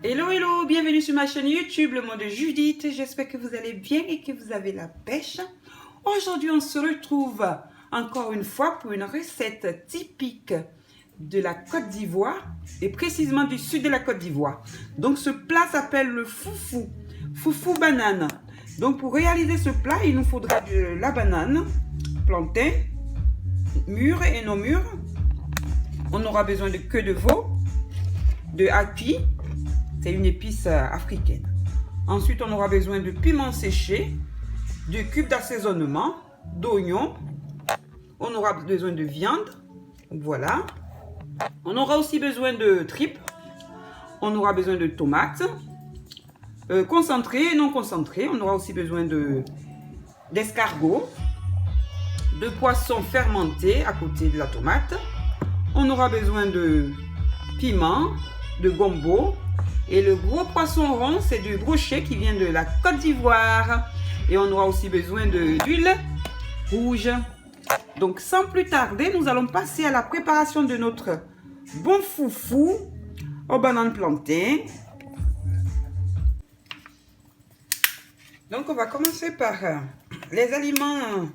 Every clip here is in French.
Hello, hello, bienvenue sur ma chaîne YouTube, le monde de Judith. J'espère que vous allez bien et que vous avez la pêche. Aujourd'hui, on se retrouve encore une fois pour une recette typique de la Côte d'Ivoire et précisément du sud de la Côte d'Ivoire. Donc, ce plat s'appelle le foufou, foufou banane. Donc, pour réaliser ce plat, il nous faudra de la banane, plantain, mûre et non mûre. On aura besoin de queue de veau, de haki. C'est une épice africaine. Ensuite, on aura besoin de piment séché, de cubes d'assaisonnement, d'oignons. On aura besoin de viande. Voilà. On aura aussi besoin de tripes. On aura besoin de tomates. Concentrées et non concentrées. On aura aussi besoin d'escargots. De poissons fermentés à côté de la tomate. On aura besoin de piment, de gombo. Et le gros poisson rond, c'est du brochet qui vient de la Côte d'Ivoire. Et on aura aussi besoin d'huile rouge. Donc, sans plus tarder, nous allons passer à la préparation de notre bon foufou aux bananes plantain. Donc, on va commencer par les aliments,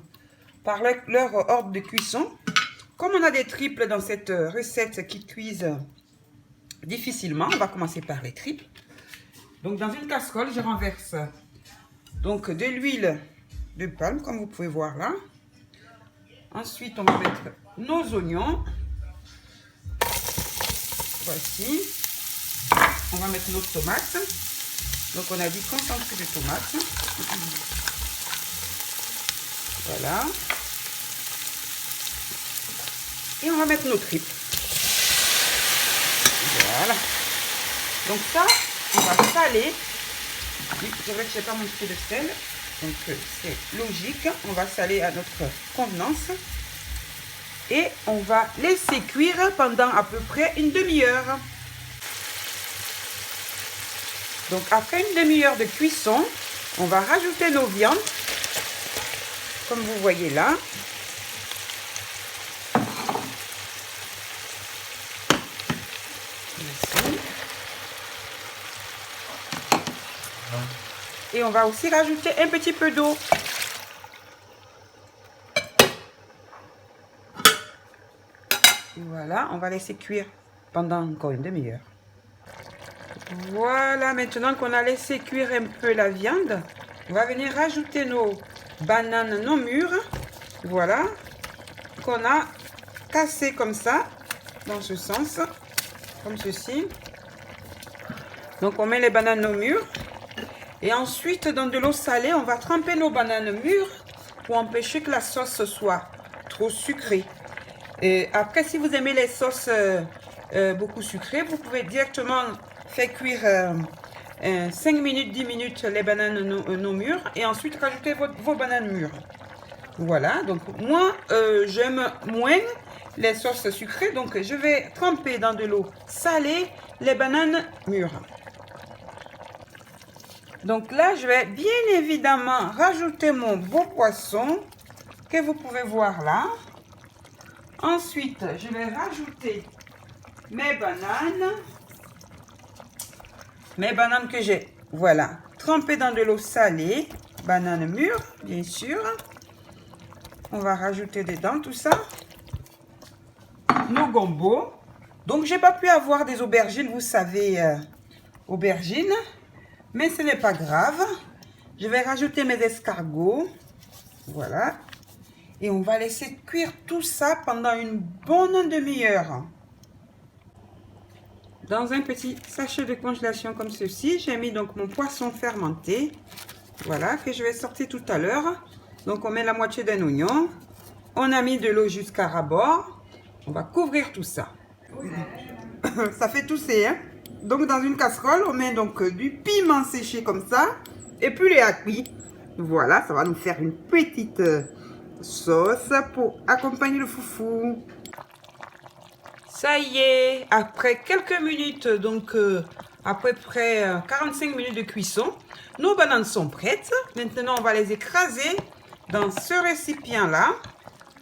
par leur ordre de cuisson. Comme on a des triples dans cette recette qui cuisent difficilement, on va commencer par les triples. Donc dans une casserole, je renverse donc de l'huile de palme, comme vous pouvez voir là. Ensuite, on va mettre nos oignons. Voici. On va mettre nos tomates. Donc on a dit concentré de tomates. Voilà. Et on va mettre nos tripes. Voilà. Donc ça, on va saler. Oui, c'est vrai que je n'ai pas mon petit de sel. Donc c'est logique. On va saler à notre convenance. Et on va laisser cuire pendant à peu près une demi-heure. Donc après une demi-heure de cuisson, on va rajouter nos viandes. Comme vous voyez là. Et on va aussi rajouter un petit peu d'eau. Voilà, on va laisser cuire pendant encore une demi-heure. Voilà, maintenant qu'on a laissé cuire un peu la viande, on va venir rajouter nos bananes non mûres. Voilà, qu'on a cassées comme ça, dans ce sens, comme ceci. Donc on met les bananes non mûres. Et ensuite, dans de l'eau salée, on va tremper nos bananes mûres pour empêcher que la sauce soit trop sucrée. Et après, si vous aimez les sauces beaucoup sucrées, vous pouvez directement faire cuire 5 minutes, 10 minutes les bananes non mûres et ensuite rajouter vos bananes mûres. Voilà, donc moi, j'aime moins les sauces sucrées, donc je vais tremper dans de l'eau salée les bananes mûres. Donc là, je vais bien évidemment rajouter mon beau poisson que vous pouvez voir là. Ensuite, je vais rajouter mes bananes. Mes bananes que j'ai, voilà, trempées dans de l'eau salée. Bananes mûres, bien sûr. On va rajouter dedans tout ça. Nos gombos. Donc, j'ai pas pu avoir des aubergines, vous savez, aubergines. Mais ce n'est pas grave. Je vais rajouter mes escargots. Voilà. Et on va laisser cuire tout ça pendant une bonne demi-heure. Dans un petit sachet de congélation comme ceci, j'ai mis donc mon poisson fermenté. Voilà, que je vais sortir tout à l'heure. Donc on met la moitié d'un oignon. On a mis de l'eau jusqu'à ras-bord. On va couvrir tout ça. Ça fait tousser, hein? Donc dans une casserole, on met donc du piment séché comme ça. Et puis les haki. Voilà, ça va nous faire une petite sauce pour accompagner le foufou. Ça y est, après quelques minutes, donc à peu près 45 minutes de cuisson, nos bananes sont prêtes. Maintenant, on va les écraser dans ce récipient-là.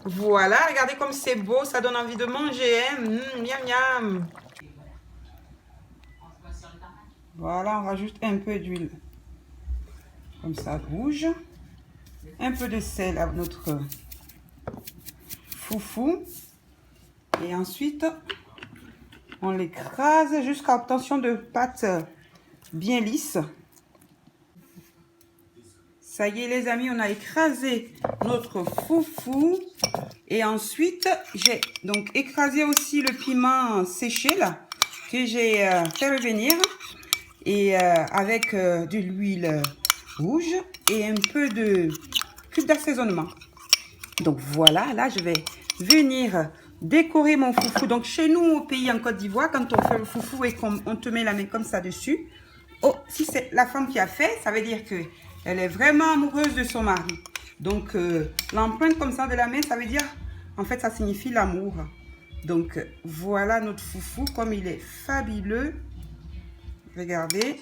Voilà, regardez comme c'est beau, ça donne envie de manger. Hein? Miam miam. Voilà, on rajoute un peu d'huile. Comme ça, rouge. Un peu de sel à notre foufou. Et ensuite, on l'écrase jusqu'à obtention de pâte bien lisse. Ça y est les amis, on a écrasé notre foufou. Et ensuite, j'ai donc écrasé aussi le piment séché là, que j'ai fait revenir. Et avec de l'huile rouge et un peu de cube d'assaisonnement. Donc voilà, là je vais venir décorer mon foufou. Donc chez nous au pays en Côte d'Ivoire, quand on fait le foufou et qu'on te met la main comme ça dessus, oh, si c'est la femme qui a fait, ça veut dire que elle est vraiment amoureuse de son mari. Donc l'empreinte comme ça de la main, ça veut dire, en fait ça signifie l'amour. Donc voilà notre foufou comme il est fabuleux. Regardez.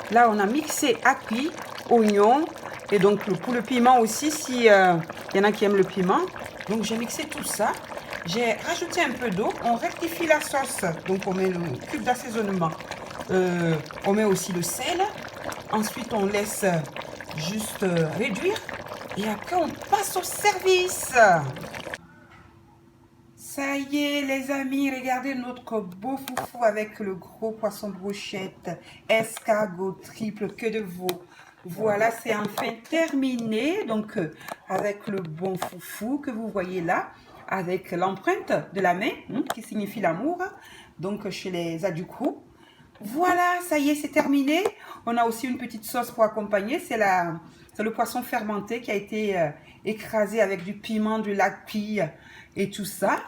Là, on a mixé api, oignon et donc pour le piment aussi, si y en a qui aiment le piment. Donc, j'ai mixé tout ça. J'ai rajouté un peu d'eau. On rectifie la sauce. Donc, on met le cube d'assaisonnement. On met aussi le sel. Ensuite, on laisse juste réduire. Et après, on passe au service. Ça y est les amis, regardez notre beau foufou avec le gros poisson brochette, escargot triple, queue de veau. Voilà, c'est enfin terminé. Donc avec le bon foufou que vous voyez là, avec l'empreinte de la main qui signifie l'amour, donc chez les Adjoukrou. Voilà, ça y est, c'est terminé. On a aussi une petite sauce pour accompagner, c'est le poisson fermenté qui a été écrasé avec du piment, de l'api et tout ça.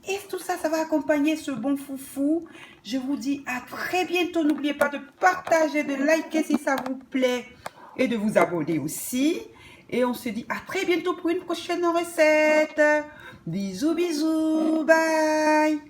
Et tout ça, ça va accompagner ce bon foufou. Je vous dis à très bientôt. N'oubliez pas de partager, de liker si ça vous plaît et de vous abonner aussi. Et on se dit à très bientôt pour une prochaine recette. Bisous, bisous, bye.